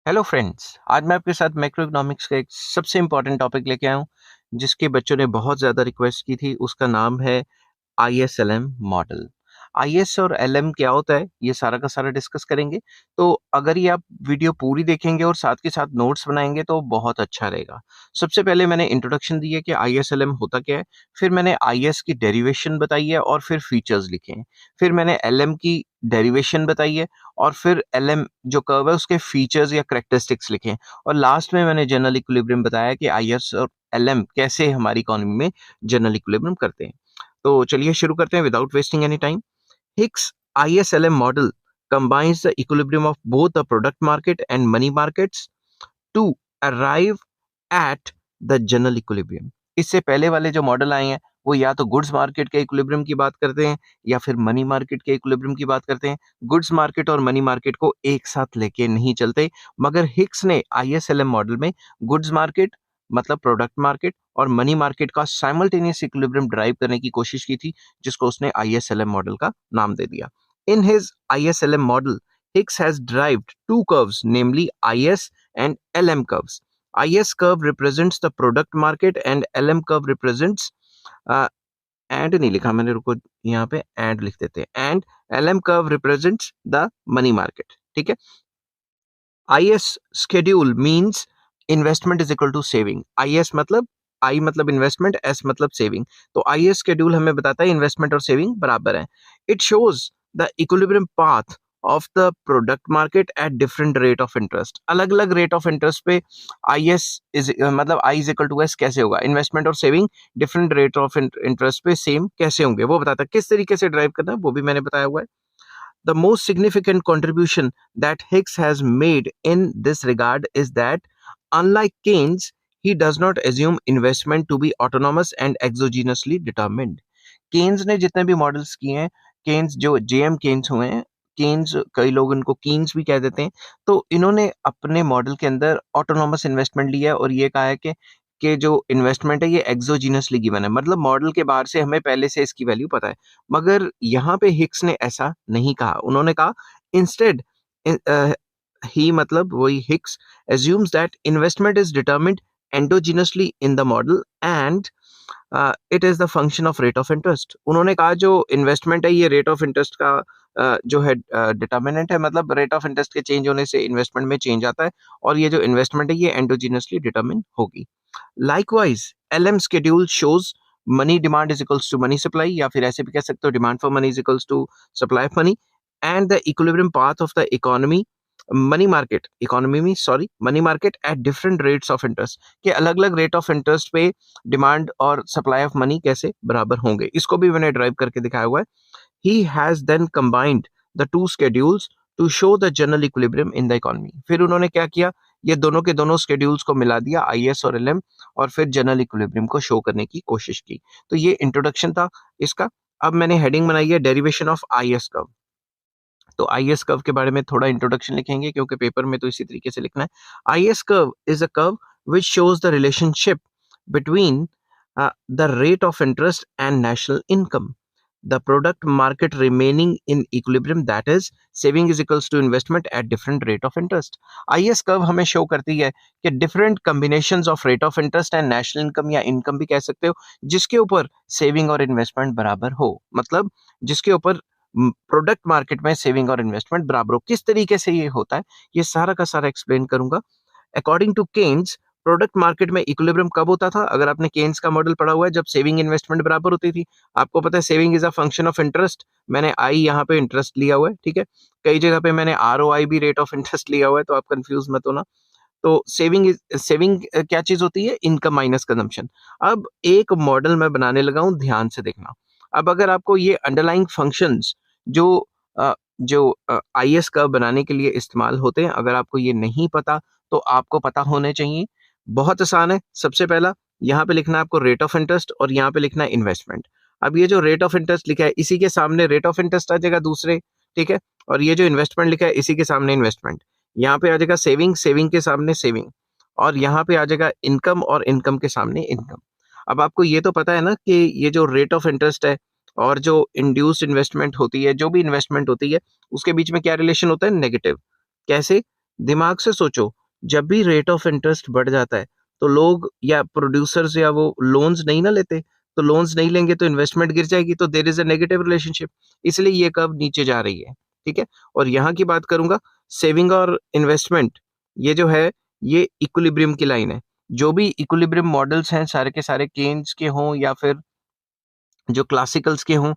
Hello friends, आज मैं आपके साथ मैक्रो इकोनॉमिक्स का एक सबसे इम्पोर्टेंट टॉपिक लेके आया हूँ, जिसके बच्चों ने बहुत ज़्यादा रिक्वेस्ट की थी। उसका नाम है आईएसएलएम मॉडल। आईएस और एलएम क्या होता है, ये सारा का सारा डिस्कस करेंगे। तो अगर ये आप वीडियो पूरी देखेंगे और साथ के साथ नोट्स बनाएंगे तो बहुत अच्छा रहेगा। सबसे पहले मैंने इंट्रोडक्शन दी है कि आईएसएलएम होता क्या है, फिर मैंने आईएस की डेरिवेशन बताई है और फिर फीचर्स लिखे हैं। फिर मैंने एलएम की डेरिवेशन बताई है और फिर एलएम जो कर्व है उसके फीचर्स या करेक्टरिस्टिक्स लिखे हैं। और लास्ट में मैंने जनरल इक्विलिब्रियम बताया कि आईएस और एलएम कैसे हमारी इकोनॉमी में जनरल इक्विलिब्रियम करते हैं। तो चलिए शुरू करते हैं without wasting any time. Hicks ISLM model combines the equilibrium of both the product market and money markets to arrive at the general equilibrium। इससे पहले वाले जो मॉडल आए हैं वो या तो गुड्स मार्केट के इक्विलिब्रियम की बात करते हैं या फिर मनी मार्केट के इक्विलिब्रियम की बात करते हैं। गुड्स मार्केट और मनी मार्केट को एक साथ लेके नहीं चलते, मगर हिक्स ने आईएसएलएम मॉडल में गुड्स मार्केट मतलब प्रोडक्ट मार्केट और मनी मार्केट का साइमल्टेनियस इक्विलिब्रियम ड्राइव करने की कोशिश की थी, जिसको उसने आईएसएलएम मॉडल का नाम दे दिया। In his ISLM model Hicks has derived two curves, namely IS and LM curves. IS curve represents the product market and LM curve represents and नहीं लिखा मैंने, रुको यहाँ पे and लिख देते हैं, and LM curve represents the money market। ठीक है। IS schedule means investment is equal to saving। IS मतलब I मतलब इन्वेस्टमेंट, S मतलब सेविंग। तो IS शेड्यूल हमें बताता है इन्वेस्टमेंट और सेविंग बराबर है। It shows the equilibrium path of the product market at different rate of interest. अलग अलग रेट ऑफ इंटरेस्ट पे IS इज मतलब I is equal to S कैसे होगा, इन्वेस्टमेंट और saving different rate of interest पे सेम कैसे होंगे वो बताता है। किस तरीके से ड्राइव करना है वो भी मैंने बताया हुआ है। The most significant contribution that Hicks has made in this regard is that, unlike Keynes, he does not assume investment to be autonomous and exogenously determined। Keynes ने जितने भी मॉडल्स किए हैं, केन्स जो जेएम केन्स हुए हैं, Keynes कई लोग इनको कीन्स भी कह देते हैं, तो इन्होंने अपने मॉडल के अंदर ऑटोनॉमस इन्वेस्टमेंट लिया है और ये कहा है कि जो इन्वेस्टमेंट है ये एक्सोजीनसली गिवन है, मतलब मॉडल के बाहर से हमें पहले से इसकी वैल्यू पता है। मगर यहाँ पे हिक्स ने ऐसा नहीं कहा। उन्होंने कहा इंस्टेड ही मतलब वही Hicks assumes that investment is determined endogenously in the model and it is the function of rate of interest. उन्होंने कहा जो इन्वेस्टमेंट है ये रेट ऑफ इंटरेस्ट का जो है डिटर्मिनेंट है, मतलब रेट ऑफ इंटरेस्ट के चेंज होने से इन्वेस्टमेंट में चेंज आता है और ये जो इन्वेस्टमेंट है ये एंडोजिनसली डिटर्मिन होगी। Likewise LM schedule shows money demand is equals to money supply, या फिर ऐसे भी कह सकते हो demand for money is equals to supply of money, and the equilibrium path of the economy money market at different rates of interest, के अलग अलग रेट ऑफ इंटरेस्ट पे डिमांड और सप्लाई ऑफ मनी कैसे बराबर होंगे, इसको भी मैंने ड्राइव करके दिखाया हुआ है। He has then combined the two schedules to show the general equilibrium in the economy. फिर उन्होंने क्या किया, ये दोनों के दोनों स्केड्यूल्स को मिला दिया, आईएस और एलएम, और फिर जनरल इक्विलिब्रियम को शो करने की कोशिश की। तो ये इंट्रोडक्शन था इसका। अब मैंने हेडिंग बनाई है डेरिवेशन ऑफ आईएस कर्व। तो आईएस कर्व के बारे में थोड़ा इंट्रोडक्शन लिखेंगे क्योंकि पेपर में तो इसी तरीके से लिखना है। IS curve is a curve which shows the relationship between the rate of interest and national income, the product market remaining in equilibrium, that is saving is equals to investment at different rate of interest। IS curve हमें show करती है कि different combinations of rate of interest and national income या income भी कह सकते हो, जिसके ऊपर सेविंग और इन्वेस्टमेंट बराबर हो, मतलब जिसके ऊपर प्रोडक्ट मार्केट में सेविंग और इन्वेस्टमेंट बराबर हो। किस तरीके से ये होता है ये सारा का सारा एक्सप्लेन करूंगा। According to Keynes, product market में इक्विलिब्रियम कब होता था, अगर आपने केन्स का मॉडल पढ़ा हुआ है, जब सेविंग इन्वेस्टमेंट बराबर होती थी। आपको पता है saving is a function of interest, मैंने आई यहाँ पे इंटरेस्ट लिया हुआ है, ठीक है। कई जगह पे मैंने आरओआई भी रेट ऑफ इंटरेस्ट लिया हुआ है, तो आप कंफ्यूज मत होना। तो सेविंग क्या चीज होती है, इनकम माइनस कंजम्पशन। अब एक मॉडल मैं बनाने लगा हूं, ध्यान से देखना। अब अगर आपको ये अंडरलाइंग फंक्शंस जो आईएस कर्व बनाने के लिए इस्तेमाल होते हैं, अगर आपको ये नहीं पता तो आपको पता होने चाहिए। बहुत आसान है। सबसे पहला यहाँ पे लिखना है आपको रेट ऑफ इंटरेस्ट और यहाँ पे लिखना है इन्वेस्टमेंट। अब ये जो रेट ऑफ इंटरेस्ट लिखा है इसी के सामने रेट ऑफ इंटरेस्ट आ जाएगा दूसरे, ठीक है। और ये जो इन्वेस्टमेंट लिखा है इसी के सामने इन्वेस्टमेंट। यहाँ पे आ जाएगा सेविंग, सेविंग के सामने सेविंग, और यहाँ पे आ जाएगा इनकम और इनकम के सामने इनकम। अब आपको ये तो पता है ना कि ये जो रेट ऑफ इंटरेस्ट है और जो इंड्यूस्ड इन्वेस्टमेंट होती है, जो भी इन्वेस्टमेंट होती है, उसके बीच में क्या रिलेशन होता है, नेगेटिव। कैसे दिमाग से सोचो, जब भी रेट ऑफ इंटरेस्ट बढ़ जाता है, तो लोग या प्रोड्यूसर्स या वो लोन्स नहीं ना लेते, तो लोन्स नहीं लेंगे तो इन्वेस्टमेंट गिर जाएगी, तो there is a negative relationship, इसलिए ये कर्व नीचे जा रही है, ठीक है? और यहाँ की बात करूँगा, सेविंग और इन्वेस्टमेंट, ये जो है, ये इक्विलिब्रियम की लाइन है। जो भी इक्विलिब्रियम मॉडल्स हैं, सारे के सारे केन्स के हों या फिर जो क्लासिकल्स के हों,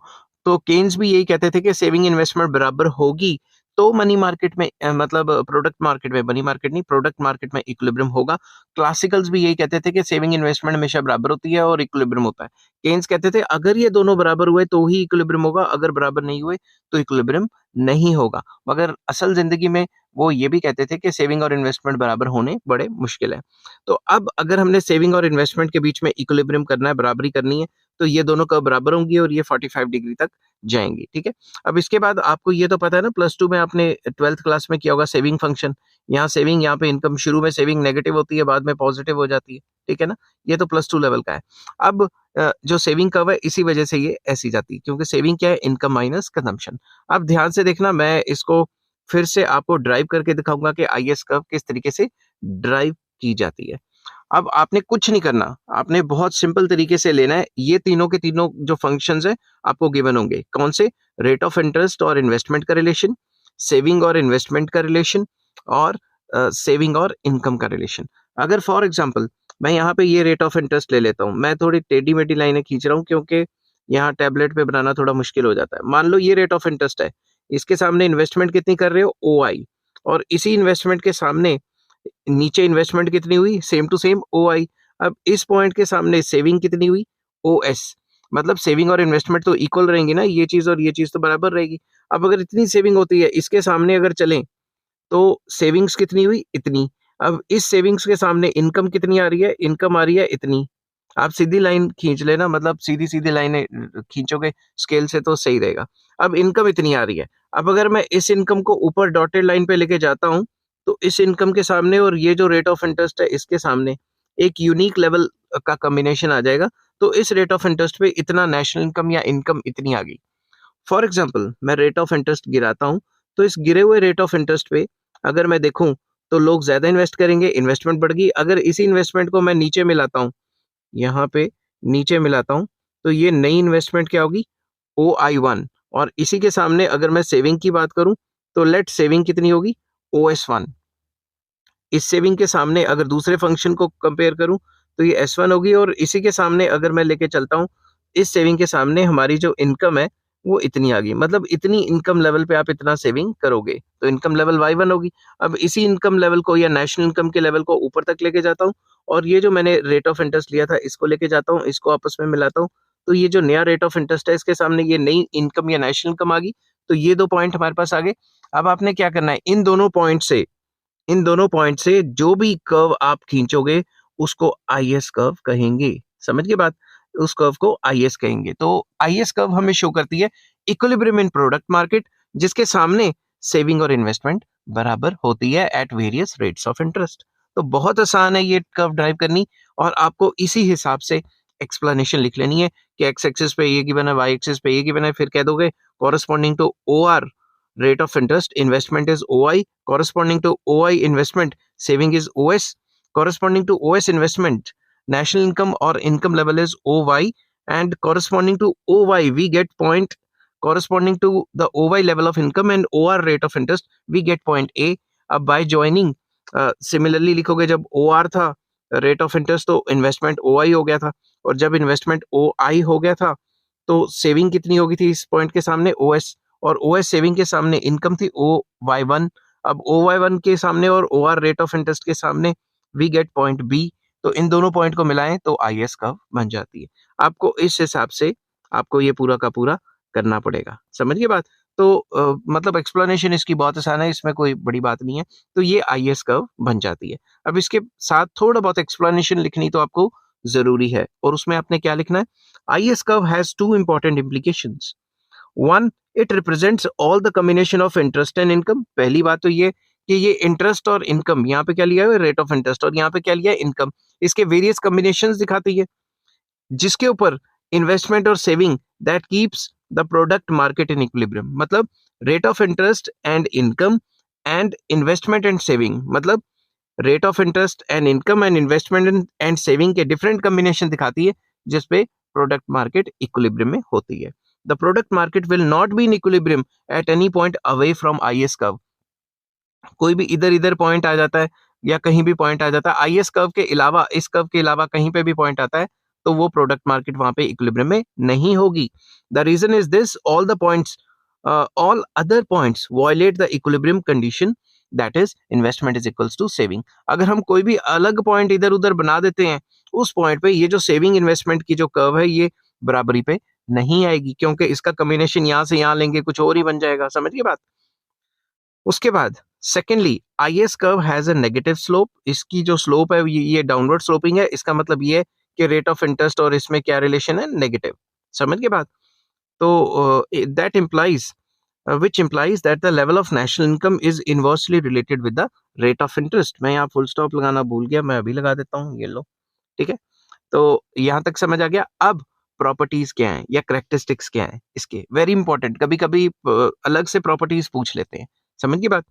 तो केन्स भी यही कहते थे कि सेविंग इन्वेस्टमेंट बराबर होगी, तो मनी मार्केट में मतलब प्रोडक्ट मार्केट में, मनी मार्केट नहीं, प्रोडक्ट मार्केट में इक्विलिब्रियम होगा। क्लासिकल्स भी यही कहते थे कि सेविंग इन्वेस्टमेंट हमेशा बराबर होती है और इक्विलिब्रियम होता है। केन्स कहते थे अगर ये दोनों बराबर हुए तो ही इक्विलिब्रियम होगा, अगर बराबर नहीं हुए तो इक्विलिब्रियम नहीं होगा। मगर असल ज़िंदगी में वो ये भी कहते थे कि सेविंग और इन्वेस्टमेंट बराबर होने बड़े मुश्किल है। तो अब अगर हमने सेविंग और इन्वेस्टमेंट के बीच में इक्विलिब्रियम करना है, बराबरी करनी है, तो ये दोनों कर्व बराबर होंगी और ये 45 डिग्री तक जाएँगी, ठीक है? अब इसके बाद आपको ये तो पता है ना, प्लस 2 में आपने 12th क्लास में किया होगा सेविंग फंक्शन। यहाँ सेविंग, यहाँ पे इनकम, शुरू में सेविंग नेगेटिव होती है, बाद में पॉजिटिव हो जाती है, ठीक है ना? ये तो प्लस 2 लेवल का है। अब जो सेविंग कर्व है, इसी वजह से ये ऐसी जाती है, क्योंकि सेविंग क्या है? Income minus consumption. अब ध्यान से देखना, मैं इसको फिर से आपको ड्राइव करके दिखाऊँगा कि आईएस कर्व किस तरीके से ड्राइव की जाती है। अब आपने कुछ नहीं करना, आपने बहुत सिंपल तरीके से लेना है, ये तीनों के तीनों जो फंक्शंस हैं, आपको गिवन होंगे। कौन से? रेट ऑफ इंटरेस्ट और इन्वेस्टमेंट का रिलेशन, सेविंग और इन्वेस्टमेंट का रिलेशन और सेविंग और इनकम का रिलेशन। अगर फॉर एग्ज़ाम्पल मैं यहाँ पे ये रेट ऑफ इंटरेस्ट ले लेता हूँ, मैं थोड़ी टेढ़ी-मेढ़ी लाइनें खींच रहा हूँ क्योंकि यहाँ टैबलेट पे बनाना थोड़ा मुश्किल हो जाता है। मान लो ये रेट ऑफ इंटरेस्ट है, इसके सामने इन्वेस्टमेंट कितनी कर रहे हो? ओआई, और इसी इन्वेस्टमेंट के सामने नीचे इन्वेस्टमेंट कितनी हुई? Same to same OI. अब इस पॉइंट के सामने सेविंग कितनी हुई? ओएस। मतलब सेविंग और इन्वेस्टमेंट तो इक्वल रहेंगी ना, ये चीज़ और ये चीज़ तो बराबर रहेगी। अब अगर इतनी सेविंग होती है, इसके सामने अगर चलें, तो सेविंग्स कितनी हुई? इतनी। अब इस सेविंग्स के सामने इनकम कितनी आ रही है? इनकम आ रही है इतनी। आप सीधी लाइन खींच लेना, मतलब सीधी-सीधी लाइनें खींचोगे स्केल से तो सही रहेगा। अब इनकम इतनी आ रही है। अब अगर मैं इस इनकम को ऊपर डॉटेड लाइन पे लेके जाता हूँ, तो इस इनकम के सामने और ये जो रेट ऑफ इंटरेस्ट है, इसके सामने एक यूनिक लेवल का कॉम्बिनेशन आ जाएगा। तो इस रेट ऑफ इंटरेस्ट पे इतना नेशनल इनकम या इनकम इतनी आ गई। फॉर एग्जाम्पल मैं रेट ऑफ इंटरेस्ट गिराता हूँ, तो इस गिरे हुए रेट ऑफ इंटरेस्ट पे अगर मैं देखूँ, तो लोग ज़्यादा इन्वेस्ट करेंगे, इन्वेस्टमेंट बढ़ गई। अगर इसी इन्वेस्टमेंट को मैं नीचे मिलाता हूँ, यहाँ पे नीचे मिलाता हूँ, तो ये नई इन्वेस्टमेंट क्या होगी? OI1। और इसी के सामने अगर मैं सेविंग की बात करूँ, तो लेट सेविंग कितनी होगी? OS1। इस सेविंग के सामने अगर दूसरे फंक्शन को कंपेयर करूँ, तो ये S1 होगी, और इसी के सामने अगर मैं लेके चलता हूँ, इस सेविंग के सामने हमारी जो इनकम है, वो इतनी आ गई। मतलब इतनी इनकम लेवल पे आप इतना सेविंग करोगे, तो इनकम लेवल Y1 होगी। अब इसी इनकम लेवल को या नेशनल इनकम के लेवल को ऊपर तक लेके जाता हूँ, और ये जो मैंने रेट ऑफ इंटरेस्ट लिया था, इसको लेके जाता हूँ, इसको आपस में मिलाता हूँ, तो ये जो नया रेट ऑफ इंटरेस्ट है, इसके सामने ये नई इनकम या नेशनल इनकम आ गई। तो ये 2 पॉइंट हमारे पास आ गए। अब आपने क्या करना है, इन दोनों पॉइंट से जो भी कर्व आप खींचोगे, उसको आईएस कर्व कहेंगे। समझ गए बात? उस कर्व को आईएस कहेंगे। तो आईएस कर्व हमें शो करती है इक्विलिब्रियम इन प्रोडक्ट मार्केट, जिसके सामने सेविंग और इन्वेस्टमेंट बराबर होती है at various rates of interest. तो बहुत आसान है ये कर्व ड्राइव करनी, और आपको इसी हिसाब से एक्सप्लेनेशन लिख लेनी है कि एक्स एक्सिस पे ये गिवन है, वाई एक्सिस पे ये गिवन है, फिर कह दोगे corresponding to OR rate of interest, investment is OI. Corresponding to OI investment, saving is OS. Corresponding to OS investment, national income or income level is OY. And corresponding to OY, we get point. Corresponding to the OY level of income and OR rate of interest, we get point A. अब by joining, similarly लिखोगे, जब OR था rate of interest, तो investment OI हो गया था, और जब इन्वेस्टमेंट OI हो गया था, तो सेविंग कितनी होगी थी इस पॉइंट के सामने? OS। और ओएस सेविंग के सामने इनकम थी OY1। अब OY1 के सामने और OR रेट ऑफ इंटरेस्ट के सामने वी गेट पॉइंट बी। तो इन दोनों पॉइंट को मिलाएं तो आईएस कर्व बन जाती है। आपको इस हिसाब से आपको ये पूरा का पूरा करना पड़ेगा। समझ गए बात? तो मतलब एक्सप्लेनेशन इसकी बहुत आसान है, इसमें कोई बड़ी बात नहीं है। तो ये आईएस कर्व बन जाती है। अब इसके साथ थोड़ा बहुत एक्सप्लेनेशन लिखनी तो आपको जरूरी है, और उसमें आपने क्या लिखना है? IS curve has two important implications. One, it represents all the combination of interest and income. पहली बात तो ये कि ये इंटरेस्ट और इनकम, यहाँ पे क्या लिया है? रेट ऑफ इंटरेस्ट, और यहाँ पे क्या लिया है? इनकम। इसके वेरियस कॉम्बिनेशंस दिखाती है, जिसके ऊपर इन्वेस्टमेंट और saving that keeps the product market in equilibrium. मतलब rate of interest and income and investment and saving, मतलब rate of interest and income and investment and saving के डिफरेंट कॉम्बिनेशन दिखाती है, जिसपे प्रोडक्ट मार्केट इक्विलिब्रियम में होती है. The product market will not be in equilibrium at any point away from IS curve. कोई भी इधर इधर पॉइंट आ जाता है या कहीं भी पॉइंट आ जाता है, आईएस कर्व के अलावा, इस कर्व के अलावा कहीं पे भी पॉइंट आता है, तो वो प्रोडक्ट मार्केट वहां पे इक्विलिब्रियम में नहीं होगी. The reason is this, all the points, all other points violate the equilibrium condition, that is investment is equals to saving. अगर हम कोई भी अलग पॉइंट इधर उधर बना देते हैं, उस पॉइंट पे ये जो सेविंग इन्वेस्टमेंट की जो कर्व है, ये बराबरी पे नहीं आएगी, क्योंकि इसका कॉम्बिनेशन यहां से यहां लेंगे कुछ और ही बन जाएगा. समझिए बात. उसके बाद secondly, IS curve has a negative slope. इसकी जो स्लोप है ये डाउनवर्ड स्लोपिंग है. इसका मतलब ये है कि रेट ऑफ इंटरेस्ट और इसमें क्या रिलेशन है, नेगेटिव. समझ के बात. तो that implies which implies that the level of national income is inversely related with the rate of interest. मैं यहाँ फुल स्टॉप लगाना भूल गया, मैं अभी लगा देता हूँ, ये लो. ठीक है. तो यहाँ तक समझ आ गया. अब प्रॉपर्टीज क्या है या करेक्टरिस्टिक्स क्या है इसके, वेरी इंपॉर्टेंट. कभी कभी अलग से प्रॉपर्टीज पूछ लेते हैं. समझ की बात.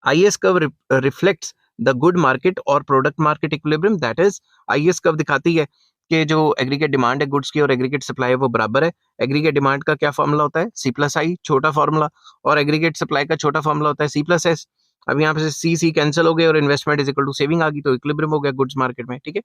IS curve reflects the good market और product market equilibrium. That is, IS curve दिखाती है कि जो एग्रीगेट डिमांड है गुड्स की और एग्रीगेट सप्लाई है वो बराबर है. एग्रीगेट डिमांड का क्या फॉर्मूला होता है, C प्लस आई, छोटा फॉर्मूला, और एग्रीगेट सप्लाई का छोटा फॉर्मूला होता है C प्लस एस. अब यहाँ पे सी कैंसिल हो गए और investment is equal to saving आ गई, तो इक्विलिब्रियम हो गया गुड्स मार्केट में. ठीक है.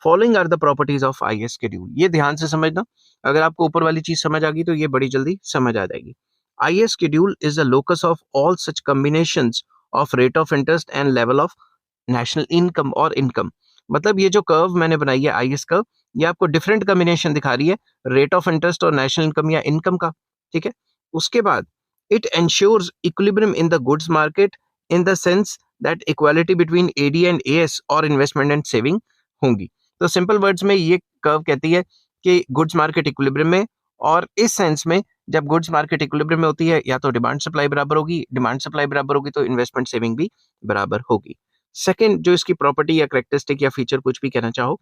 Following are the properties of IS schedule. ये ध्यान से समझना. अगर आपको ऊपर वाली चीज समझ आ गई तो ये बड़ी जल्दी समझ आ जाएगी. IS schedule is the locus of all such combinations of rate of interest and level of national income और income. मतलब ये जो कर्व मैंने बनाई है IS कर्व, ये आपको डिफरेंट कॉम्बिनेशन दिखा रही है रेट ऑफ इंटरेस्ट और नेशनल इनकम या इनकम का. ठीक है. उसके बाद it ensures equilibrium in the goods market in the sense that equality between AD and AS और इन्वेस्टमेंट एंड सेविंग होंगी. तो सिंपल वर्ड्स में ये कर्व कहती है कि गुड्स मार्केट इक्विलिब्रियम में, और इस सेंस में जब गुड्स मार्केट इक्विलिब्रियम में होती है या तो डिमांड सप्लाई बराबर होगी, डिमांड सप्लाई बराबर होगी तो इन्वेस्टमेंट सेविंग भी बराबर होगी. सेकंड जो इसकी प्रॉपर्टी या करेक्टरिस्टिक या फीचर कुछ भी कहना चाहो,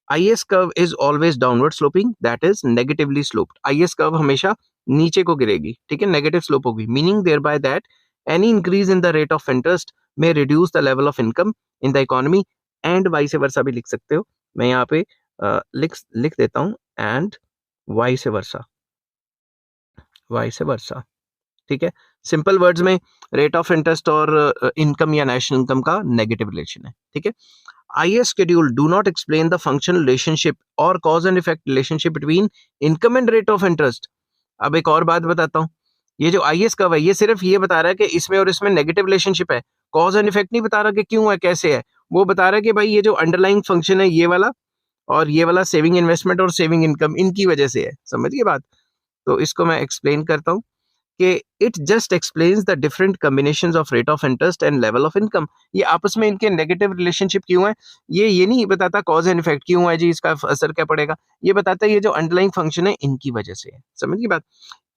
IS curve is always downward sloping, that is negatively sloped. IS curve हमेशा नीचे को गिरेगी. ठीक है. नेगेटिव स्लोप होगी, meaning there by that any increase in the rate of interest में reduce the level of income in the economy, and vice versa भी लिख सकते हो. मैं यहाँ पे लिख देता हूँ, and vice versa, vice versa. ठीक है. सिंपल वर्ड्स में रेट ऑफ इंटरेस्ट और इनकम या नेशनल इनकम का नेगेटिव रिलेशन है. ठीक है. IS schedule do not explain the functional relationship or cause and effect relationship between income and rate of interest. अब एक और बात बताता हूँ. ये जो IS कर्व है ये सिर्फ ये बता रहा है कि इसमें और इसमें नेगेटिव रिलेशनशिप है. कॉज एंड इफेक्ट नहीं बता रहा कि क्यों है कैसे है. वो बता रहा है कि भाई ये जो अंडरलाइंग फंक्शन है ये वाला, और ये वाला सेविंग इन्वेस्टमेंट और सेविंग इनकम, इनकी वजह से है. समझिए बात. तो इसको मैं एक्सप्लेन करता हूँ कि it just explains the different combinations of rate of interest and level of income. ये आपस में इनके नेगेटिव रिलेशनशिप क्यों है, ये नहीं बताता कॉज एंड इफेक्ट क्यों है जी, इसका असर क्या पड़ेगा. ये बताता है ये जो अंडरलाइंग फंक्शन है इनकी वजह से है. समझिए बात.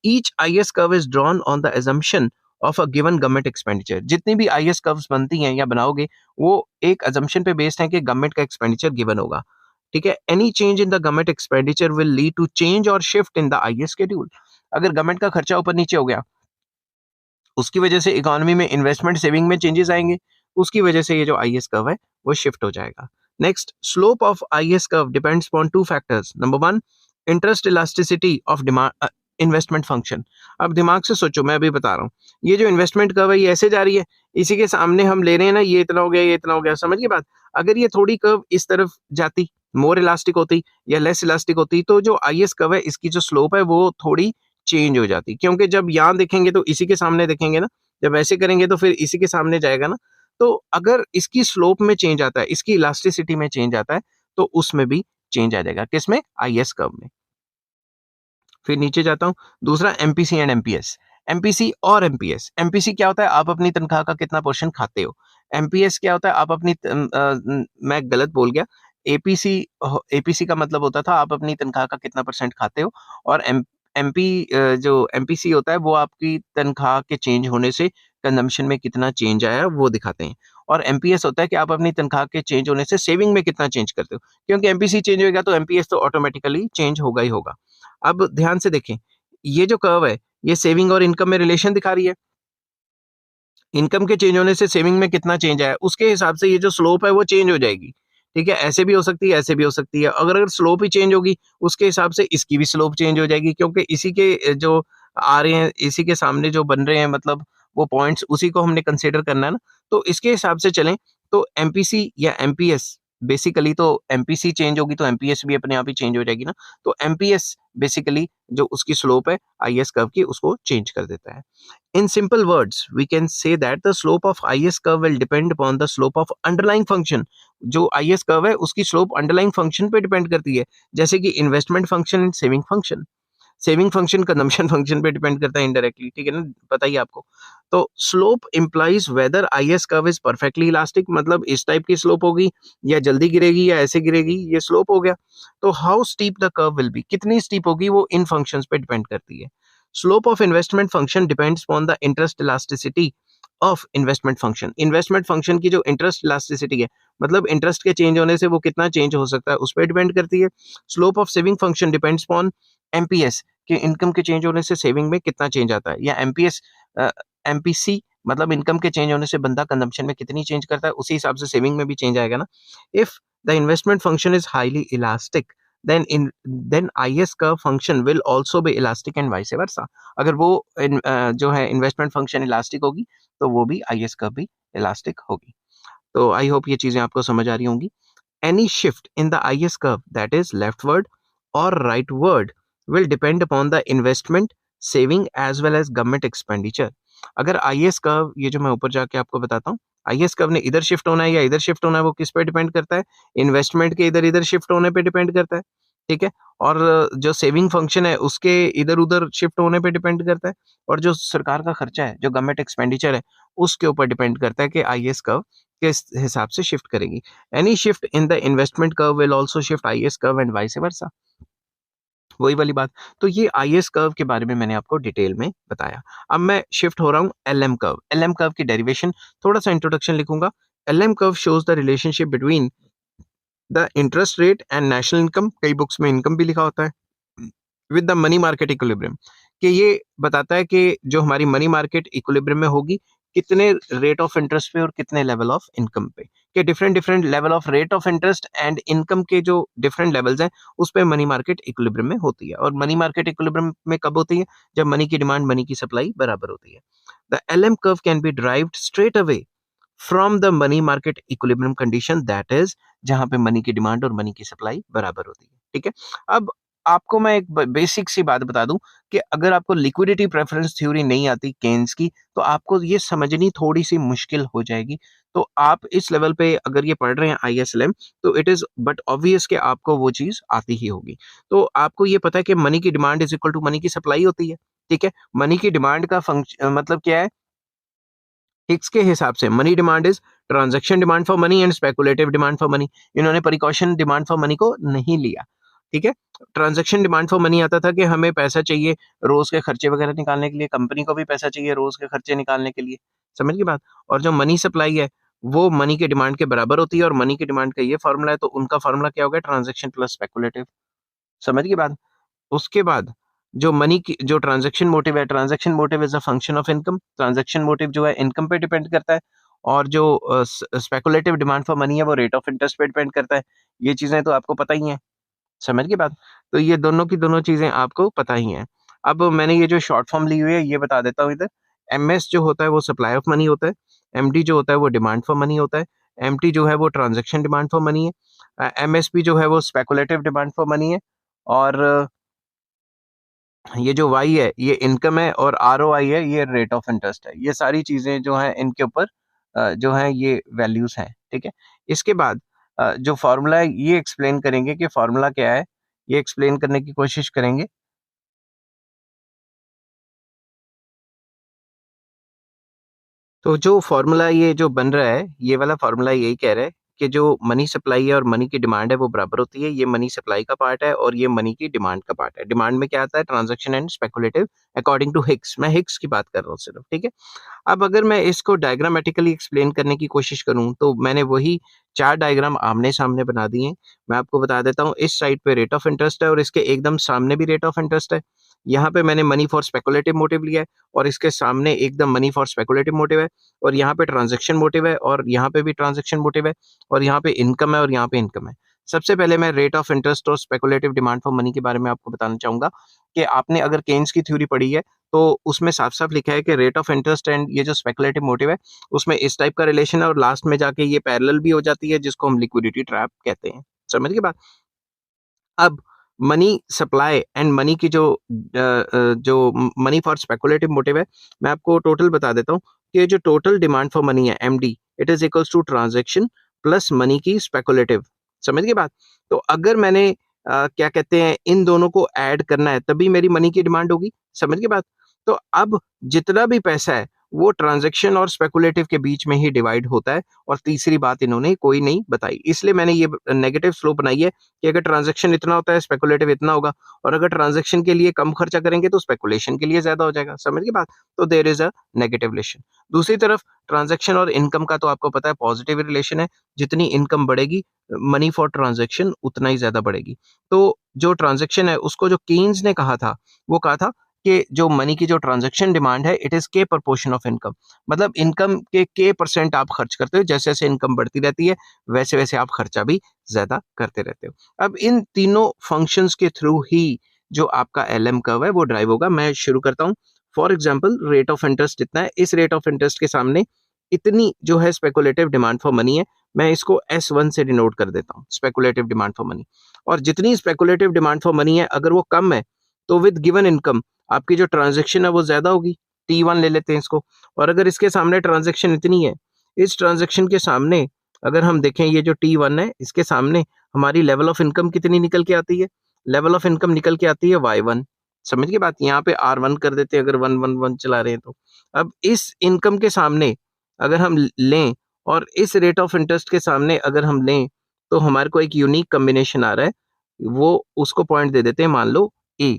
Each IS curve is drawn on the assumption of a given government expenditure. जितनी भी IS कर्व्स बनती हैं या बनाओगे वो एक अजम्पशन पे बेस्ड है कि गवर्नमेंट का एक्सपेंडिचर गिवन होगा. ठीक है. Any change in the government expenditure will lead to change और shift in the IS schedule. अगर गवर्नमेंट का खर्चा ऊपर नीचे हो गया, उसकी वजह से इकोनॉमी में इन्वेस्टमेंट सेविंग में चेंजेस आएंगे, उसकी वजह से ये जो IS कर्व है वो शिफ्ट हो जाएगा. Next, slope of IS curve depends upon two factors. Number one, interest elasticity of demand investment function. अब दिमाग से सोचो, मैं अभी बता रहा हूँ. ये जो इन्वेस्टमेंट कर्व है ये ऐसे जा रही है, इसी के सामने हम ले रहे हैं ना, ये इतना हो गया ये इतना हो गया. समझिए बात. अगर ये थोड़ी कर्व इस तरफ जाती, मोर इलास्टिक होती या लेस इलास्टिक होती, तो जो IS कर्व है इसकी जो स्लोप है वो थोड़ी चेंज हो जाती. क्योंकि जब यहाँ देखेंगे तो इसी के सामने देखेंगे ना, जब ऐसे करेंगे तो फिर इसी के सामने जाएगा ना. तो अगर इसकी स्लोप में चेंज आता है, इसकी इलास्टिसिटी में चेंज आता है, तो उसमें भी चेंज आ जाएगा. किसमें, IS कर्व में. फिर नीचे जाता हूं. दूसरा, MPC एंड MPS. MPC और MPS. MPC क्या होता है, आप अपनी तनख्वाह का कितना पोर्शन खाते हो. MPS क्या होता है, आप अपनी मैं गलत बोल गया. APC का मतलब होता था आप अपनी तनख्वाह का कितना परसेंट खाते हो, और जो MPC होता है वो आपकी तनख्वाह के चेंज होने से कंजम्पशन में कितना चेंज आया वो दिखाते हैं. और MPS होता है कि आप अपनी तनख्वाह के चेंज होने से सेविंग में कितना चेंज करते हो. क्योंकि MPC चेंज होगा तो MPS तो ऑटोमेटिकली चेंज होगा ही होगा. अब ध्यान से देखें, ये जो कर्व है ये सेविंग और इनकम में रिलेशन दिखा रही है. इनकम के चेंज होने से सेविंग में कितना चेंज आया, उसके हिसाब से ये जो स्लोप है वो चेंज हो जाएगी। ठीक है? ऐसे भी हो सकती है, ऐसे भी हो सकती है। अगर स्लोप ही चेंज होगी, उसके हिसाब से इसकी भी स्लोप चेंज हो जाएगी, क्योंकि इसी के जो आ रहे हैं, इसी के सामने जो बन रहे हैं, मतलब वो पॉइंट्स उसी को हमने कंसीडर करना है ना। तो इसके हिसाब से चलें तो एमपीसी या एमपीएस, बेसिकली तो एमपीसी चेंज होगी तो एमपीएस भी अपने आप ही चेंज हो जाएगी ना। तो एमपीएस बेसिकली जो उसकी स्लोप है आईएस कर्व की, उसको चेंज कर देता है। In simple words, we can say that the slope of IS curve will depend upon the slope of underlying function. जो IS curve है उसकी slope underlying function पे depend करती है, जैसे कि investment function and saving function. Saving function consumption function पे depend करता है इनडायरेक्टली, ठीक है ना, पता ही आपको। तो slope implies whether IS curve is perfectly elastic, मतलब इस टाइप की स्लोप होगी या जल्दी गिरेगी या ऐसे गिरेगी, ये स्लोप हो गया। तो how steep the curve will be, कितनी स्टीप होगी वो इन फंक्शंस पे डिपेंड करती है। Slope of investment function depends on the interest elasticity of investment function. Investment function की जो इंटरेस्ट इलास्टिसिटी है, मतलब इंटरेस्ट के चेंज होने से वो कितना चेंज हो सकता है, उस पर डिपेंड करती है। Slope of saving function depends on MPS, कि इनकम के चेंज होने से सेविंग में कितना चेंज आता है, या एमपीएस एमपीसी, मतलब इनकम के चेंज होने से बंदा कंजम्पशन में कितनी चेंज करता है, उसी हिसाब से सेविंग में भी चेंज आएगा ना। If the investment function is highly elastic, then IS curve function will also be elastic and vice versa. अगर वो जो है इन्वेस्टमेंट फंक्शन इलास्टिक होगी तो वो भी IS कर्व भी इलास्टिक होगी। तो आई होप ये चीजें आपको समझ आ रही होंगी। Any shift in the IS curve, that is leftward or rightward, will depend upon the investment, saving as well as government expenditure. अगर IS कर्व, ये जो मैं ऊपर जाके आपको बताता हूँ, IS कर्व ने इधर शिफ्ट होना है या इधर शिफ्ट होना है, वो किस पे डिपेंड करता है, इन्वेस्टमेंट के इधर इधर शिफ्ट होने पे डिपेंड करता है। ठीक है? और जो सेविंग फंक्शन है उसके इधर उधर शिफ्ट होने पे डिपेंड करता है, और जो सरकार का खर्चा है, जो गवर्नमेंट एक्सपेंडिचर है, उसके ऊपर डिपेंड करता है कि IS कर्व किस हिसाब से शिफ्ट करेगी। Any shift in the investment curve will also shift IS curve and vice versa. वही वाली बात। तो ये IS कर्व के बारे में मैंने आपको डिटेल में बताया। अब मैं शिफ्ट हो रहा हूँ LM कर्व। LM कर्व की डेरिवेशन, थोड़ा सा इंट्रोडक्शन लिखूंगा। LM curve shows the relationship between the interest rate and national income, कई बुक्स में इनकम भी लिखा होता है, with the money market equilibrium, कि ये बताता है कि जो हमारी मनी मार्केट इक्विलिब्रियम में होगी, कितने रेट ऑफ इंटरेस्ट पे और कितने लेवल ऑफ इनकम पे, कि different different level of rate of interest and income के जो डिफरेंट लेवल्स हैं, उस पे मनी मार्केट इक्विलिब्रियम में होती है। और मनी मार्केट इक्विलिब्रियम में कब होती है, जब मनी की डिमांड मनी की सप्लाई बराबर होती है। The LM curve can be derived straight away from the money market equilibrium condition, that is जहां पे मनी की डिमांड और मनी की सप्लाई बराबर होती है। ठीक है? अब आपको मैं एक बेसिक सी बात बता दूं कि अगर आपको लिक्विडिटी प्रेफरेंस थ्योरी नहीं आती केन्स की, तो आपको ये समझनी थोड़ी सी मुश्किल हो जाएगी। तो आप इस लेवल पे अगर ये पढ़ रहे हैं ISLM, तो इट इज बट ऑब्वियस कि आपको वो चीज आती ही होगी। तो आपको ये पता है कि मनी की demand is equal to money की सप्लाई होती है। ठीक है? मनी की डिमांड का फंक्शन मतलब क्या है, हिक्स के हिसाब से money demand is transaction demand for money and speculative demand for money. इन्होंने प्रिकॉशन डिमांड फॉर मनी को नहीं लिया। ठीक है? ट्रांजैक्शन डिमांड फॉर मनी आता था कि हमें पैसा चाहिए रोज के खर्चे वगैरह निकालने के लिए, कंपनी को भी पैसा चाहिए रोज के खर्चे निकालने के लिए। समझ गई बात? और जो मनी सप्लाई है वो मनी के डिमांड के बराबर होती है, और मनी की डिमांड का ये फॉर्मूला है, तो उनका फॉर्मूला क्या होगा, ट्रांजैक्शन प्लस स्पेकुलेटिव। समझ गई बात? उसके बाद जो मनी की जो ट्रांजैक्शन मोटिव है, transaction motive is a function of income. Transaction motive जो है इनकम पे डिपेंड करता है, और जो स्पेकुलेटिव डिमांड फॉर मनी है वो रेट ऑफ इंटरेस्ट पे डिपेंड करता है। ये चीजें तो आपको पता ही हैं। समझ गई बात? तो ये दोनों की दोनों चीजें आपको पता ही हैं। अब मैंने ये जो शॉर्ट फॉर्म ली हुई है ये बता देता हूँ इधर। MS जो होता है वो सप्लाई ऑफ मनी होता है, MD जो होता है वो डिमांड फॉर मनी होता है, MT जो है वो ट्रांजैक्शन डिमांड फॉर मनी है, MSP जो है वो स्पेकुलेटिव डिमांड फॉर मनी है, और ये जो Y है ये इनकम है, और ROI है ये रेट ऑफ इंटरेस्ट है। ये सारी चीजें जो हैं इनके ऊपर जो है ये वैल्यूज हैं। ठीक है? इसके बाद जो फॉर्मूला है ये एक्सप्लेन करेंगे कि फॉर्मूला क्या है, ये एक्सप्लेन करने की कोशिश करेंगे। तो जो फॉर्मूला ये जो बन रहा है, ये वाला फॉर्मूला यही कह रहा है कि जो मनी सप्लाई है और मनी की डिमांड है वो बराबर होती है। ये मनी सप्लाई का पार्ट है और ये मनी की डिमांड का पार्ट है। डिमांड में क्या आता है, transaction and speculative, according to Hicks. मैं हिक्स की बात कर रहा हूँ सिर्फ। ठीक है? अब अगर मैं इसको डायग्रामेटिकली एक्सप्लेन करने की कोशिश करूं, तो मैंने वही 4 डायग्राम आमने-सामने बना दिए हैं। मैं आपको बता देता हूं, इस साइड पे रेट ऑफ इंटरेस्ट है और इसके एकदम सामने भी रेट ऑफ इंटरेस्ट है। यहाँ पे मैंने मनी फॉर स्पेकुलेटिव मोटिव लिया है और इसके सामने एकदम मनी फॉर स्पेकुलेटिव मोटिव है और यहाँ पे ट्रांजैक्शन मोटिव है और यहाँ पे भी ट्रांजैक्शन मोटिव है और यहाँ पे इनकम है और यहाँ पे इनकम है। सबसे पहले मैं रेट ऑफ इंटरेस्ट और स्पेकुलेटिव डिमांड फॉर मनी के बारे में आपको बताना चाहूंगा कि आपने अगर केन्स की थ्योरी पढ़ी है तो उसमें साफ साफ लिखा है कि रेट ऑफ इंटरेस्ट एंड ये जो स्पेकुलेटिव मोटिव है उसमें इस टाइप का रिलेशन है और लास्ट में जाके ये पैरेलल भी हो जाती है जिसको हम लिक्विडिटी ट्रैप कहते हैं। समझ गए बात? अब मनी सप्लाई एंड मनी की जो मनी फॉर स्पेकुलेटिव मोटिव है, मैं आपको टोटल बता देता हूँ कि जो टोटल डिमांड फॉर मनी है MD, it is equals to transaction plus money की स्पेकुलेटिव। समझ गए बात? तो अगर मैंने क्या कहते हैं इन दोनों को ऐड करना है तभी मेरी मनी की डिमांड होगी। समझ गए बात? तो अब जितना भी पैसा है वो ट्रांजैक्शन और स्पेकुलेटिव के बीच में ही डिवाइड होता है और तीसरी बात इन्होंने कोई नहीं बताई, इसलिए मैंने ये नेगेटिव स्लोप बनाई है कि अगर ट्रांजैक्शन इतना होता है स्पेकुलेटिव इतना होगा और अगर ट्रांजैक्शन के लिए कम खर्चा करेंगे तो स्पेकुलेशन के लिए ज्यादा हो जाएगा। समझ गए बात? तो there is a negative relation. दूसरी तरफ ट्रांजैक्शन और इनकम का तो आपको पता है पॉजिटिव रिलेशन है, जितनी इनकम बढ़ेगी मनी फॉर ट्रांजैक्शन उतना ही ज्यादा बढ़ेगी। तो जो ट्रांजैक्शन है उसको जो कीन्स ने कहा था वो कहा था कि जो मनी की जो ट्रांजैक्शन डिमांड है इट इज के प्रपोर्शन ऑफ इनकम, मतलब इनकम के परसेंट आप खर्च करते हो, जैसे जैसे इनकम बढ़ती रहती है वैसे वैसे आप खर्चा भी ज्यादा करते रहते हो। अब इन तीनों फंक्शंस के थ्रू ही जो आपका एलएम कर्व है वो ड्राइव होगा। मैं शुरू करता हूँ। For example rate of interest इतना है, इस रेट ऑफ इंटरेस्ट के सामने इतनी जो है स्पेकुलेटिव डिमांड फॉर मनी है, मैं इसको S1 से डिनोट कर देता हूँ, स्पेकुलेटिव डिमांड फॉर मनी। और जितनी स्पेकुलेटिव डिमांड फॉर मनी है अगर वो कम है तो विद गिवन इनकम आपकी जो ट्रांजैक्शन है वो ज्यादा होगी, T1 ले लेते हैं इसको। और अगर इसके सामने ट्रांजैक्शन इतनी है, इस ट्रांजैक्शन के सामने अगर हम देखें ये जो T1 है इसके सामने हमारी लेवल ऑफ इनकम कितनी निकल के आती है? लेवल ऑफ इनकम निकल के आती है Y1। समझ गए बात? यहाँ पे R1 कर देते हैं अगर 1 1 1 चला रहे हैं तो। अब इस इनकम के सामने अगर हम लें और इस रेट ऑफ इंटरेस्ट के सामने अगर हम लें तो हमारे को एक यूनिक कॉम्बिनेशन आ रहा है, वो उसको पॉइंट दे देते हैं मान लो ए।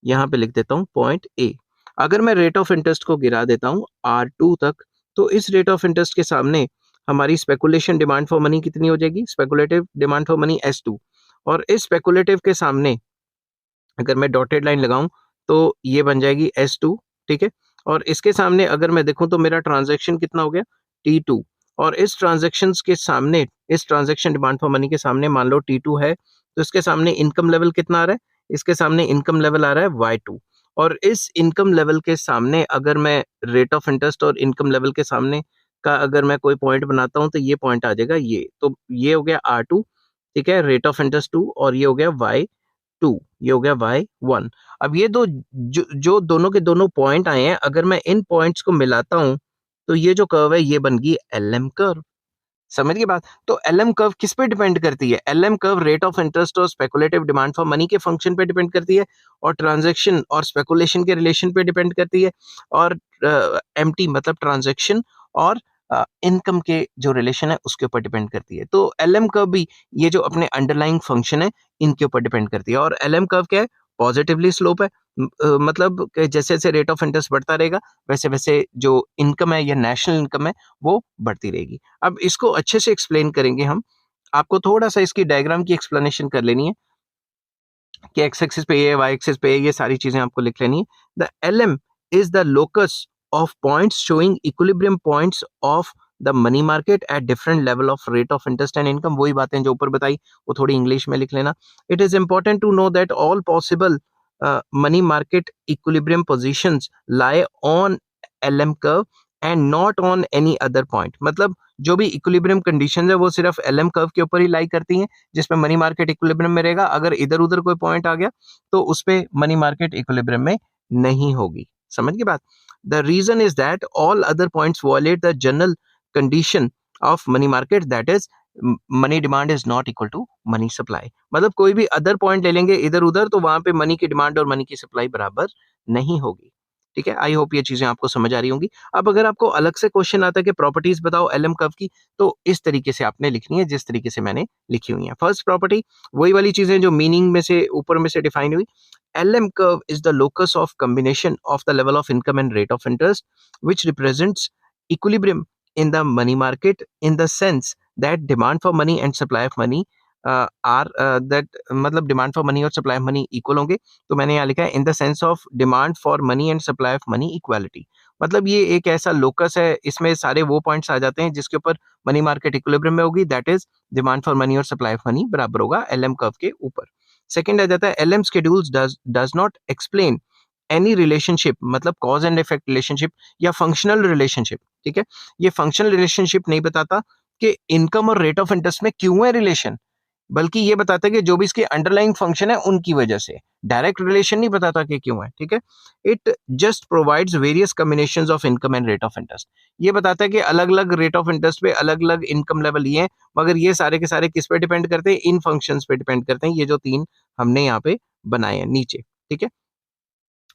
यहाँ पे लिख देता हूँ पॉइंट ए। अगर मैं रेट ऑफ इंटरेस्ट को गिरा देता हूँ R2 तक तो इस रेट ऑफ इंटरेस्ट के सामने हमारी स्पेकुलेशन डिमांड फॉर मनी कितनी हो जाएगी? Speculative demand for money S2। और इस स्पेकुलेटिव के सामने अगर मैं डॉटेड लाइन लगाऊं तो ये बन जाएगी S2। ठीक है? और इसके सामने अगर मैं देखूं तो मेरा ट्रांजैक्शन कितना हो गया? T2। और इस ट्रांजैक्शन के सामने इस ट्रांजैक्शन डिमांड फॉर मनी के सामने मान लो T2 है तो इसके सामने इनकम लेवल कितना आ रहा है? इसके सामने इनकम लेवल आ रहा है Y2। और इस इनकम लेवल के सामने अगर मैं रेट ऑफ इंटरेस्ट और इनकम लेवल के सामने का अगर मैं कोई पॉइंट बनाता हूं तो ये पॉइंट आ जाएगा ये, तो ये हो गया R2। ठीक है? रेट ऑफ इंटरेस्ट 2 और ये हो गया Y2, ये हो गया Y1। अब ये जो दोनों के दोनों पॉइंट आए हैं अगर मैं इन पॉइंट्स को मिलाता हूं तो ये जो कर्व है ये बन गई एलएम कर्व। समझ गए बात? तो एलएम कर्व किस पे डिपेंड करती है? LM curve rate of interest और स्पेकुलेटिव डिमांड फॉर मनी के फंक्शन पे डिपेंड करती है और ट्रांजैक्शन और स्पेकुलेशन के रिलेशन पे डिपेंड करती है और एमटी मतलब ट्रांजैक्शन और इनकम के जो रिलेशन है उसके ऊपर डिपेंड करती है। तो एलएम कर्व भी ये जो अपने अंडरलाइंग फंक्शन है इनके ऊपर डिपेंड करती है। और एलएम कर्व क्या है? पॉजिटिवली स्लोप है, मतलब कि जैसे जैसे रेट ऑफ इंटरेस्ट बढ़ता रहेगा वैसे वैसे जो इनकम है या नेशनल इनकम है वो बढ़ती रहेगी। अब इसको अच्छे से एक्सप्लेन करेंगे हम। आपको थोड़ा-सा इसकी डायग्राम की एक्सप्लेनेशन कर लेनी है कि एक्स एक्सिस पे ये, वाई एक्सिस पे ये सारी चीजें आपको लिख लेनी है। The LM is the locus of points showing equilibrium points of the money market at different level of rate of interest and income. वही बातें जो ऊपर बताई वो थोड़ी इंग्लिश में लिख लेना। It is important to know that all possible money market equilibrium positions lie on LM curve and not on any other point. मतलब जो भी इक्विलिब्रियम कंडीशंस है वो सिर्फ एलएम कर्व के ऊपर ही लाई करती हैं जिसमें मनी मार्केट इक्विलिब्रियम में रहेगा। अगर इधर उधर कोई पॉइंट आ गया तो उस पे मनी मार्केट इक्विलिब्रियम में नहीं होगी। समझ गई बात? The reason is that all other points violate the general condition of money market, that is money demand is not equal to money supply. मतलब कोई भी अदर पॉइंट ले लेंगे इधर उधर तो वहां पे मनी की डिमांड और मनी की सप्लाई बराबर नहीं होगी। ठीक है? आई होप ये चीजें आपको समझ आ रही होंगी। अब अगर आपको अलग से क्वेश्चन आता है कि प्रॉपर्टीज बताओ एलएम कर्व की, तो इस तरीके से आपने लिखनी है जिस तरीके से मैंने लिखी हुई है। फर्स्ट प्रॉपर्टी वही वाली चीजें जो मीनिंग में से ऊपर में से डिफाइन हुई। LM curve is the locus of combination of the level of income and rate of interest, which represents equilibrium in the money market in the sense that demand for money and supply of money are that मतलब demand for money और supply of money equal होंगे, तो मैंने यहाँ लिखा है in the sense of demand for money and supply of money equality. मतलब ये एक ऐसा लोकस है, इसमें सारे वो पॉइंट्स आ जाते हैं जिसके ऊपर मनी मार्केट इक्विलिब्रियम में होगी, that is demand for money और सप्लाई ऑफ मनी बराबर होगा एलएम कर्व के ऊपर। सेकंड आ जाता है LM schedules does not explain any relationship, मतलब कॉज एंड इफेक्ट रिलेशनशिप या फंक्शनल रिलेशनशिप। ठीक है, ये फंक्शनल रिलेशनशिप नहीं बताता कि इनकम और रेट ऑफ इंटरेस्ट में क्यों है रिलेशन, बल्कि ये बताता है कि जो भी इसके अंडरलाइंग फंक्शन है उनकी वजह से। डायरेक्ट रिलेशन नहीं बताता कि क्यों है। ठीक है, it just provides various combinations of income and rate of interest. ये बताता है कि अलग अलग रेट ऑफ इंटरेस्ट पे अलग अलग इनकम लेवल ये है, मगर ये सारे के सारे किस पे डिपेंड करते हैं, इन फंक्शंस पे डिपेंड करते हैं, ये जो तीन हमने यहाँ पे बनाए हैं नीचे। ठीक है,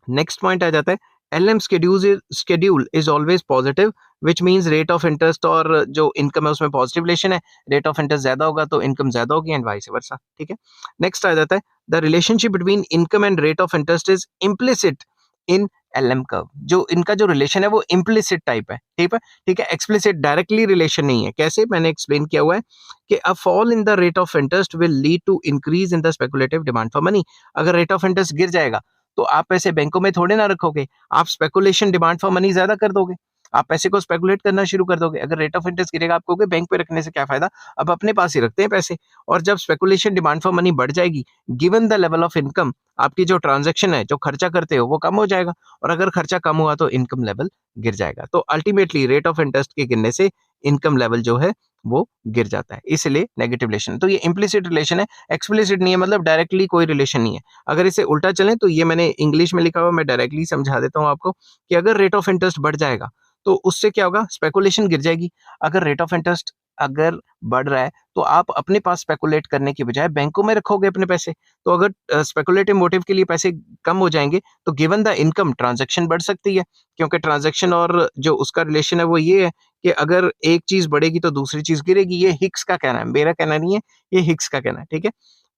नेक्स्ट पॉइंट आ जाता है LM schedule is always positive, which means rate of interest और जो इनकम है उसमें पॉजिटिव रिलेशन है, रेट ऑफ इंटरेस्ट ज्यादा होगा तो इनकम ज्यादा होगी एंड वाइस वर्सा। ठीक है, नेक्स्ट आ जाता है the relationship between income and rate of interest is implicit in LM curve. जो इनका जो रिलेशन है वो इम्प्लिसिट टाइप है। ठीक है, ठीक है, एक्सप्लिसिट डायरेक्टली रिलेशन नहीं है। कैसे, मैंने एक्सप्लेन किया हुआ है कि a fall in the rate of interest will lead to increase in the speculative demand for money. अगर रेट ऑफ इंटरेस्ट गिर जाएगा तो आप पैसे बैंकों में थोड़े ना रखोगे, आप स्पेकुलेशन डिमांड फॉर मनी ज्यादा कर दोगे, आप पैसे को स्पेकुलेट करना शुरू कर दोगे। अगर रेट ऑफ इंटरेस्ट गिरेगा, आप कहोगे बैंक पे रखने से क्या फायदा, अब अपने पास ही रखते हैं पैसे। और जब स्पेकुलेशन डिमांड फॉर मनी बढ़ जाएगी, given the level of income, आपकी जो ट्रांजेक्शन है, जो खर्चा करते हो वो कम हो जाएगा, और अगर खर्चा कम हुआ तो इनकम लेवल गिर जाएगा। तो अल्टीमेटली रेट ऑफ इंटरेस्ट के गिरने से इनकम लेवल जो है वो गिर जाता है, इसलिए नेगेटिव रिलेशन। तो ये इम्प्लिसिट रिलेशन है, एक्सप्लिसिट नहीं है, मतलब डायरेक्टली कोई रिलेशन नहीं है। अगर इसे उल्टा चलें तो ये मैंने इंग्लिश में लिखा हुआ, मैं डायरेक्टली समझा देता हूँ आपको कि अगर रेट ऑफ इंटरेस्ट बढ़ जाएगा तो उससे क्या होगा, स्पेकुलेशन गिर जाएगी। अगर रेट ऑफ इंटरेस्ट अगर बढ़ रहा है तो आप अपने पास स्पेकुलेट करने की बजाय बैंकों में रखोगे अपने पैसे। तो अगर स्पेकुलेटिव मोटिव के लिए पैसे कम हो जाएंगे तो गिवन द इनकम ट्रांजैक्शन बढ़ सकती है, क्योंकि ट्रांजैक्शन और जो उसका रिलेशन है वो ये है कि अगर एक चीज बढ़ेगी तो दूसरी चीज गिरेगी। ये हिक्स का कहना है, मेरा कहना नहीं है, ये हिक्स का कहना है। ठीक है,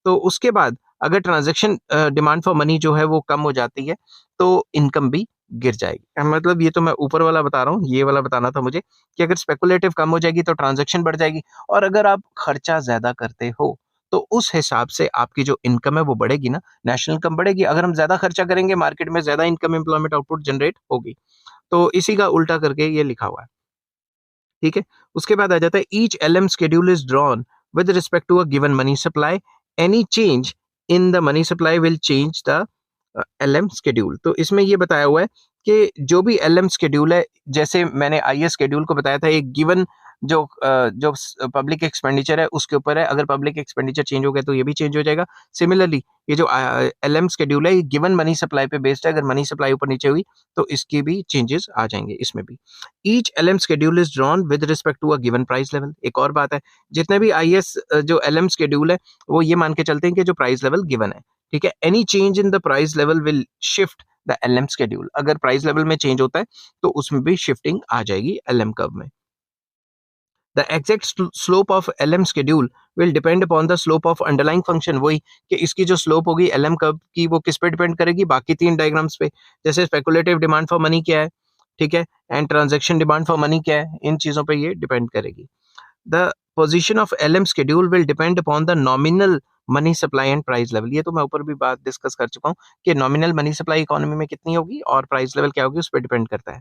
तो उसके बाद अगर ट्रांजैक्शन डिमांड फॉर मनी जो है वो कम हो जाती है तो इनकम भी गिर जाएगी। मतलब ये तो मैं ऊपर वाला बता रहा हूँ, ये वाला बताना था मुझे कि अगर स्पेकुलेटिव कम हो जाएगी तो ट्रांजैक्शन बढ़ जाएगी, और अगर आप खर्चा ज्यादा करते हो तो उस हिसाब से आपकी जो इनकम है वो बढ़ेगी ना, नेशनल इनकम बढ़ेगी। अगर हम ज्यादा खर्चा करेंगे, मार्केट में ज्यादा इनकम एम्प्लॉयमेंट आउटपुट जनरेट होगी। तो इसी का उल्टा करके ये लिखा हुआ है। ठीक है, उसके बाद आ जाता है each LM schedule is drawn with respect to a given money supply, any change in the money supply will change the LM schedule. तो इसमें ये बताया हुआ है कि जो भी एलएम शेड्यूल है, जैसे मैंने आईएस शेड्यूल को बताया था, एक गिवन जो पब्लिक एक्सपेंडिचर है उसके ऊपर है, अगर पब्लिक एक्सपेंडिचर चेंज हो गया तो ये भी चेंज हो जाएगा। सिमिलरली ये जो एलएम शेड्यूल है, ये गिवन मनी सप्लाई पे बेस्ड है, अगर मनी सप्लाई ऊपर नीचे हुई तो इसकी भी चेंजेस आ जाएंगे इसमें भी। Each LM schedule is drawn with respect to a given price level. एक और बात है, जितने भी आईएस जो एलएम शेड्यूल है वो ये मान के चलते हैं कि जो प्राइस लेवल गिवन है। ठीक है, any change in the price level will shift the LM schedule. अगर प्राइस लेवल में चेंज होता है तो उसमें भी शिफ्टिंग आ जाएगी एलएम कर्व में। The exact slope of LM schedule will depend upon the slope of underlying function. वही कि इसकी जो स्लोप होगी एलएम कर्व की वो किस पे डिपेंड करेगी, बाकी तीन डायग्राम्स पे। जैसे स्पेकुलेटिव डिमांड फॉर मनी क्या है, ठीक है, and transaction demand for money क्या है, इन चीजों पे ये डिपेंड करेगी। The position of LM schedule will depend upon the nominal money supply and price level. ये तो मैं ऊपर भी बात डिस्कस कर चुका हूँ कि नॉमिनल मनी सप्लाई इकोनॉमी में कितनी होगी और प्राइस लेवल क्या होगी, उस पर डिपेंड करता है।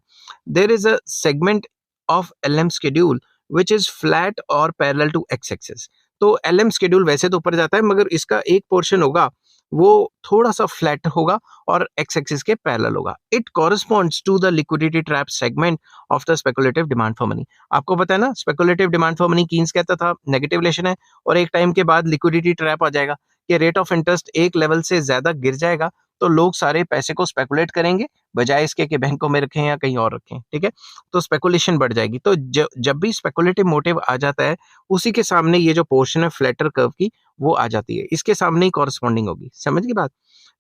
There is a segment of LM schedule which is flat और पैरेलल टू एक्स एक्सिस। तो एलएम शेड्यूल वैसे तो ऊपर जाता है, मगर इसका एक पोर्शन होगा वो थोड़ा सा फ्लैट होगा और एक्स एक्सिस के पैरेलल होगा। It corresponds to the liquidity trap segment of the speculative demand for money. आपको पता है ना, speculative demand for money Keynes कहता था नेगेटिव रिलेशन है, और एक टाइम के बाद लिक्विडिटी ट्रैप आ जाएगा कि रेट ऑफ इंटरेस्ट एक लेवल से ज्यादा गिर जाएगा तो लोग सारे पैसे को स्पेकुलेट करेंगे बजाय इसके कि बैंकों में रखें या कहीं और रखें। ठीक है, तो स्पेकुलेशन बढ़ जाएगी। तो जब भी स्पेकुलेटिव मोटिव आ जाता है, उसी के सामने ये जो पोर्शन है फ्लैटर कर्व की वो आ जाती है, इसके सामने ही कॉरेस्पॉन्डिंग होगी। समझ गई बात।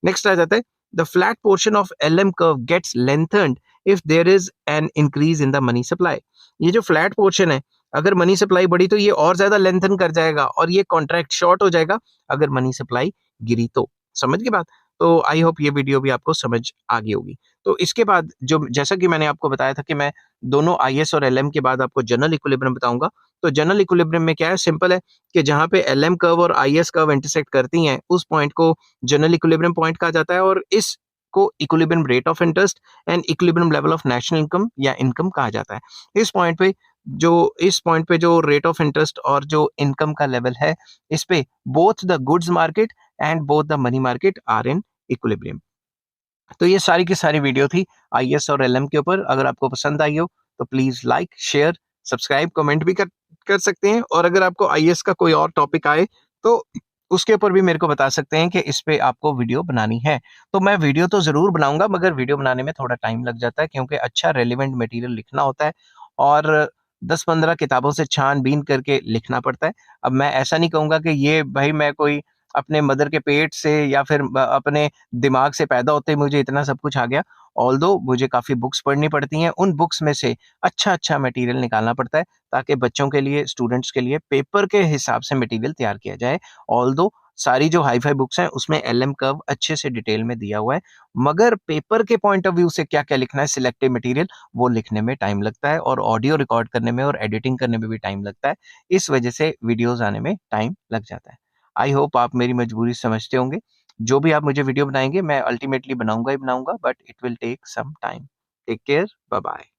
नेक्स्ट आ जाता है the flat portion of LM curve gets lengthened if there is an increase in the money supply. ये जो फ्लैट पोर्शन है, अगर मनी सप्लाई बढ़ी तो ये और ज्यादा लेंथन कर जाएगा और ये कॉन्ट्रैक्ट शॉर्ट हो जाएगा अगर मनी सप्लाई गिरी तो। समझ गई बात। तो आई होप ये वीडियो भी आपको समझ आ गई होगी। तो इसके बाद जो जैसा कि मैंने आपको बताया था कि मैं दोनों आईएस और एलएम के बाद आपको जनरल इक्विलिब्रियम बताऊँगा। तो जनरल इक्विलिब्रियम में क्या है, सिंपल है कि जहाँ पे एलएम कर्व और आईएस कर्व इंटरसेक्ट करती हैं, उस पॉइंट को जनरल इक्विलिब्रियम पॉइंट कहा जाता है और इसको equilibrium rate of interest and equilibrium level of national income या इनकम कहा जाता है। इस पॉइंट पे जो रेट ऑफ इंटरेस्ट और जो इनकम का लेवल है, इस पे both the goods market and both the money market are in equilibrium. तो ये सारी की सारी वीडियो थी आईएस और एलएम के ऊपर। अगर आपको पसंद आई हो तो please like, share, subscribe, comment भी कर सकते हैं। और अगर आपको आईएएस का कोई और टॉपिक आए तो उसके ऊपर भी मेरे को बता सकते हैं कि इस पे आपको वीडियो बनानी है। तो मैं वीडियो तो जरूर बनाऊंगा, मगर वीडियो बनाने में थोड़ा टाइम लग जाता है क्योंकि अच्छा रेलिवेंट मटेरियल लिखना होता है और 10-15 किताबों से छान-बीन करके लिखना पड़ता है। अब मैं ऐसा नहीं कहूँगा कि ये भाई मैं कोई अपने मदर के पेट से या फिर अपने दिमाग से पैदा होते ही मुझे इतना सब कुछ आ गया। ऑल्दो मुझे काफ़ी बुक्स पढ़नी पड़ती हैं, उन बुक्स में से अच्छा-अच्छा मटेरियल निकालना पड़ता है ताकि बच्चों के लिए, स्टूडेंट्स के लिए पेपर के हिसाब से मटेरियल तैयार किया जाए। ऑल्दो सारी जो हाई-फाई बुक्स हैं उसमें एलएम कर्व अच्छे से डिटेल में दिया हुआ है, मगर पेपर के पॉइंट ऑफ व्यू से क्या-क्या लिखना है सिलेक्टिव मटेरियल, वो लिखने में टाइम लगता है और ऑडियो रिकॉर्ड करने में और एडिटिंग करने में भी टाइम लगता है। इस वजह से वीडियोज़ आने में टाइम लग जाता है। आई होप आप मेरी मजबूरी समझते होंगे। जो भी आप मुझे वीडियो बनाएँगे मैं अल्टीमेटली बनाऊँगा ही बनाऊँगा, but it will take some time. Take care, bye bye.